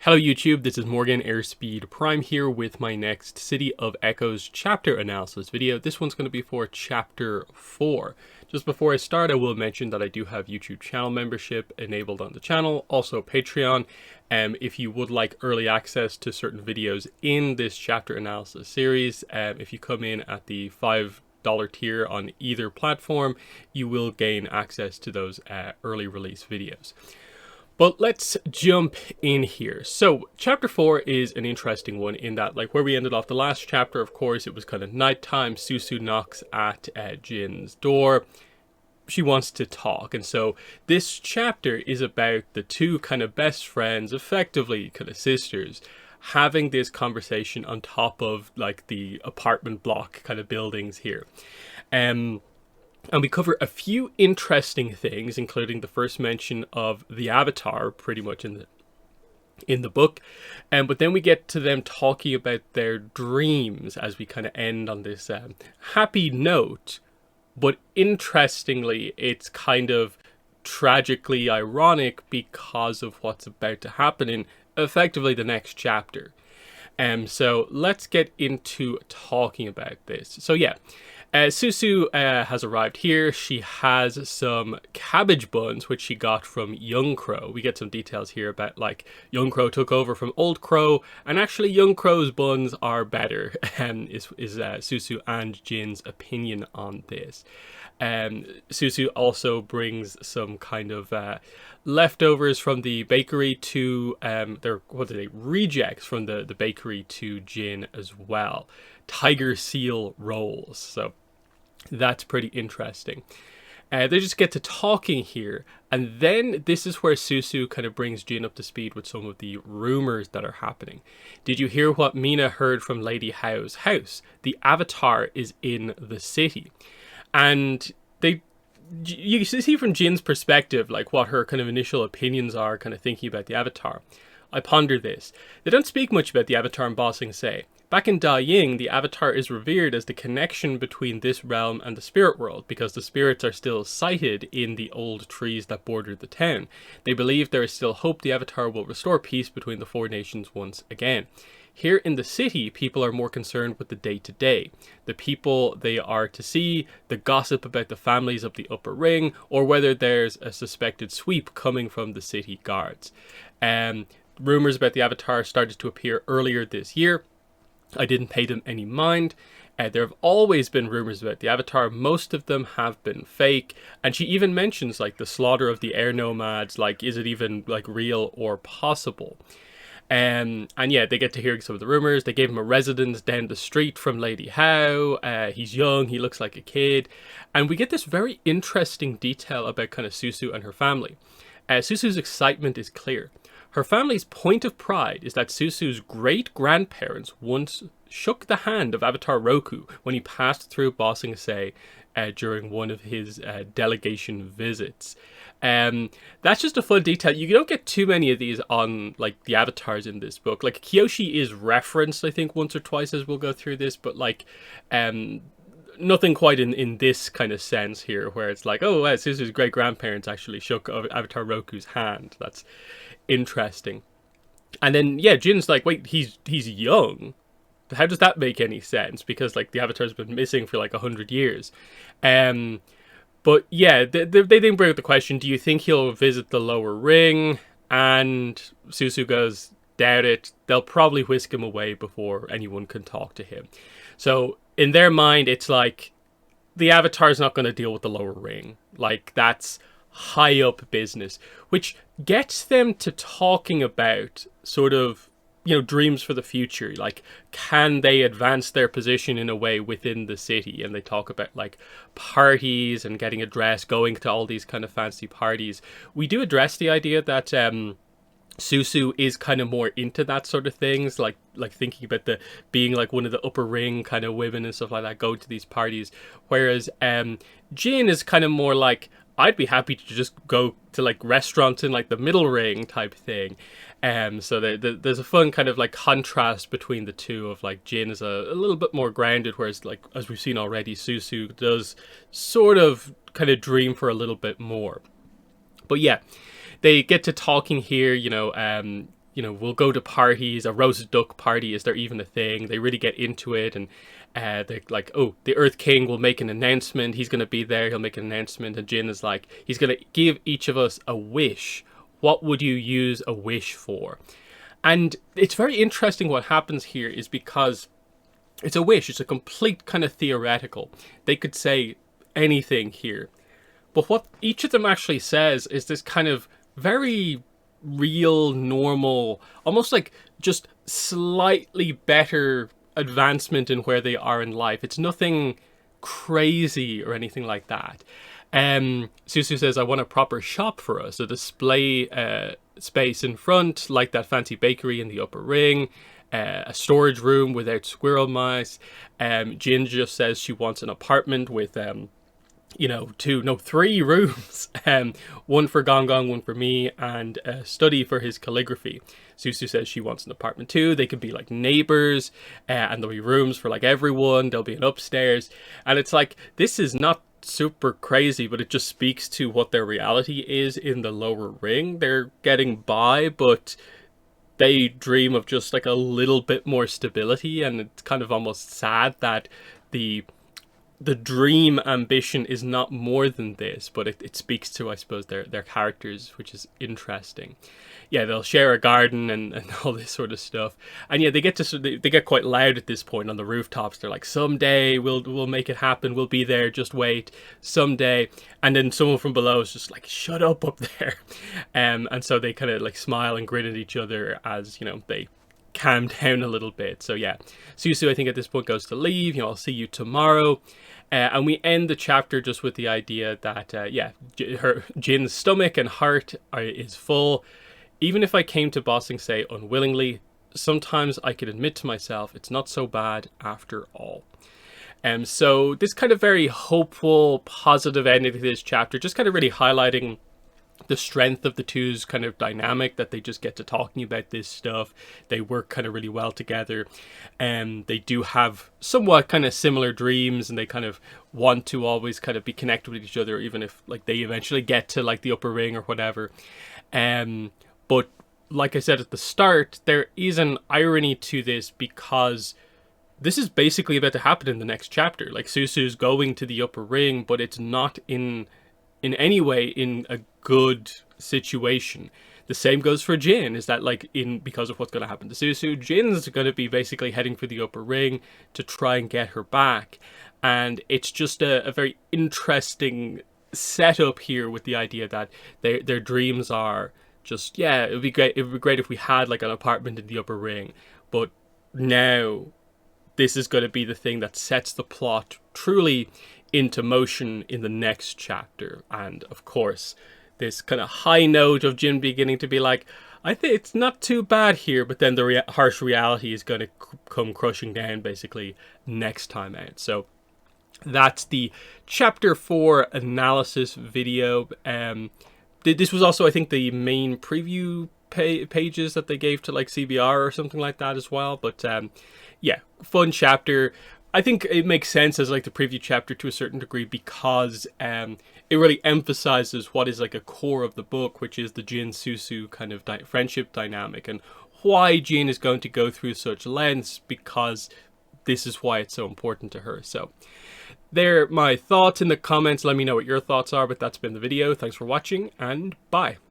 Hello YouTube, this is Morgan Airspeed Prime here with my next City of Echoes chapter analysis video. This one's going to be for chapter 4. Just before I start, I will mention that I do have YouTube channel membership enabled on the channel, also Patreon. If you would like early access to certain videos in this chapter analysis series, if you come in at the $5 tier on either platform, you will gain access to those early release videos. But let's jump in here. So chapter 4 is an interesting one in that, like, where we ended off the last chapter, of course, it was kind of nighttime. Susu knocks at Jin's door. She wants to talk. And so this chapter is about the two kind of best friends, effectively kind of sisters, having this conversation on top of like the apartment block kind of buildings here. And we cover a few interesting things, including the first mention of the Avatar, pretty much in the book. But then we get to them talking about their dreams as we kind of end on this happy note. But interestingly, it's kind of tragically ironic because of what's about to happen in effectively the next chapter. So let's get into talking about this. So yeah. Susu has arrived here. She has some cabbage buns, which she got from Young Crow. We get some details here about, like, Young Crow took over from Old Crow, and actually Young Crow's buns are better, is Susu and Jin's opinion on this. Susu also brings some kind of leftovers from the bakery to, rejects from the bakery to Jin as well. Tiger seal rolls. So that's pretty interesting. They just get to talking here, and then this is where Susu kind of brings Jin up to speed with some of the rumors that are happening. Did you hear what Mina heard from Lady Hao's house? The Avatar is in the city. And you see from Jin's perspective, like, what her kind of initial opinions are, kind of thinking about the Avatar. I ponder this. They don't speak much about the Avatar in Ba Sing Se. Back in Da Ying, the Avatar is revered as the connection between this realm and the spirit world, because the spirits are still sighted in the old trees that border the town. They believe there is still hope the Avatar will restore peace between the four nations once again. Here in the city, people are more concerned with the day-to-day. The people they are to see, the gossip about the families of the upper ring, or whether there's a suspected sweep coming from the city guards. Rumors about the Avatar started to appear earlier this year. I didn't pay them any mind. There have always been rumors about the Avatar. Most of them have been fake. And she even mentions, like, the slaughter of the air nomads. Like, is it even, like, real or possible? And yeah, they get to hearing some of the rumors. They gave him a residence down the street from Lady Hao. He's young. He looks like a kid. And we get this very interesting detail about kind of Susu and her family. Susu's excitement is clear. Her family's point of pride is that Susu's great-grandparents once shook the hand of Avatar Roku when he passed through Ba Sing Se during one of his delegation visits. That's just a fun detail. You don't get too many of these on, like, the Avatars in this book. Like, Kyoshi is referenced, I think, once or twice as we'll go through this, but, like, nothing quite in this kind of sense here, where it's like, oh, Susu's great-grandparents actually shook Avatar Roku's hand. That's interesting. And then, yeah, Jin's like, wait, he's young? How does that make any sense? Because, like, the Avatar's been missing for, like, 100 years. But, yeah, they then bring up the question, do you think he'll visit the lower ring? And Susu goes, doubt it. They'll probably whisk him away before anyone can talk to him. So, in their mind, it's like, the Avatar's not going to deal with the lower ring. Like, that's high up business, which gets them to talking about sort of, you know, dreams for the future. Like, can they advance their position in a way within the city? And they talk about, like, parties and getting a dress, going to all these kind of fancy parties. We do address the idea that Susu is kind of more into that sort of things, like thinking about the being like one of the upper ring kind of women and stuff like that, go to these parties, whereas Jin is kind of more like, I'd be happy to just go to, like, restaurants in, like, the middle ring type thing. So there's a fun kind of, like, contrast between the two of, like, Jin is a little bit more grounded, whereas, like, as we've seen already, Susu does sort of kind of dream for a little bit more. But yeah, they get to talking here, you know, you know, will go to parties. A roasted duck party, is there even a thing? They really get into it, and they're like, oh, the Earth King will make an announcement. He's going to be there. He'll make an announcement. And Jin is like, he's going to give each of us a wish. What would you use a wish for? And it's very interesting what happens here is because it's a wish. It's a complete kind of theoretical. They could say anything here. But what each of them actually says is this kind of very real, normal, almost like just slightly better advancement in where they are in life. It's nothing crazy or anything like that. Susu says, I want a proper shop for us, a display space in front, like that fancy bakery in the upper ring, a storage room without squirrel mice. Jin just says she wants an apartment with three rooms. One for Gong Gong, one for me, and a study for his calligraphy. Susu says she wants an apartment too. They could be like neighbors, and there'll be rooms for like everyone. There'll be an upstairs, and it's like, this is not super crazy, but it just speaks to what their reality is in the lower ring. They're getting by, but they dream of just like a little bit more stability, and it's kind of almost sad that the dream ambition is not more than this, but it speaks to, I suppose, their characters, which is interesting. Yeah, they'll share a garden and all this sort of stuff. And yeah, they get quite loud at this point on the rooftops. They're like, someday we'll make it happen. We'll be there. Just wait. Someday. And then someone from below is just like, shut up there. And so they kind of like smile and grin at each other as, you know, they calm down a little bit. So yeah, Susu, I think at this point, goes to leave. You know, I'll see you tomorrow. And we end the chapter just with the idea that, her Jin's stomach and heart is full. Even if I came to Ba Sing Se unwillingly, sometimes I could admit to myself it's not so bad after all. So this kind of very hopeful, positive ending to this chapter, just kind of really highlighting the strength of the two's kind of dynamic, that they just get to talking about this stuff. They work kind of really well together, and they do have somewhat kind of similar dreams, and they kind of want to always kind of be connected with each other, even if like they eventually get to like the upper ring or whatever. But like I said at the start, there is an irony to this, because this is basically about to happen in the next chapter. Like, Susu's going to the upper ring, but it's not in any way in a good situation. The same goes for Jin, is that like because of what's going to happen to Susu, Jin's going to be basically heading for the upper ring to try and get her back. And it's just a very interesting setup here with the idea that their dreams are just, yeah, it would be great if we had like an apartment in the upper ring, but now this is going to be the thing that sets the plot truly into motion in the next chapter. And of course, this kind of high note of Jin beginning to be like, I think it's not too bad here, but then the harsh reality is going to come crushing down basically next time out. So that's the chapter 4 analysis video. This was also, I think, the main preview pages that they gave to like CBR or something like that as well. But yeah, fun chapter. I think it makes sense as like the preview chapter to a certain degree, because it really emphasizes what is like a core of the book, which is the Jin Susu kind of friendship dynamic, and why Jin is going to go through such lengths, because this is why it's so important to her. So they're my thoughts in the comments. Let me know what your thoughts are, but that's been the video. Thanks for watching, and bye.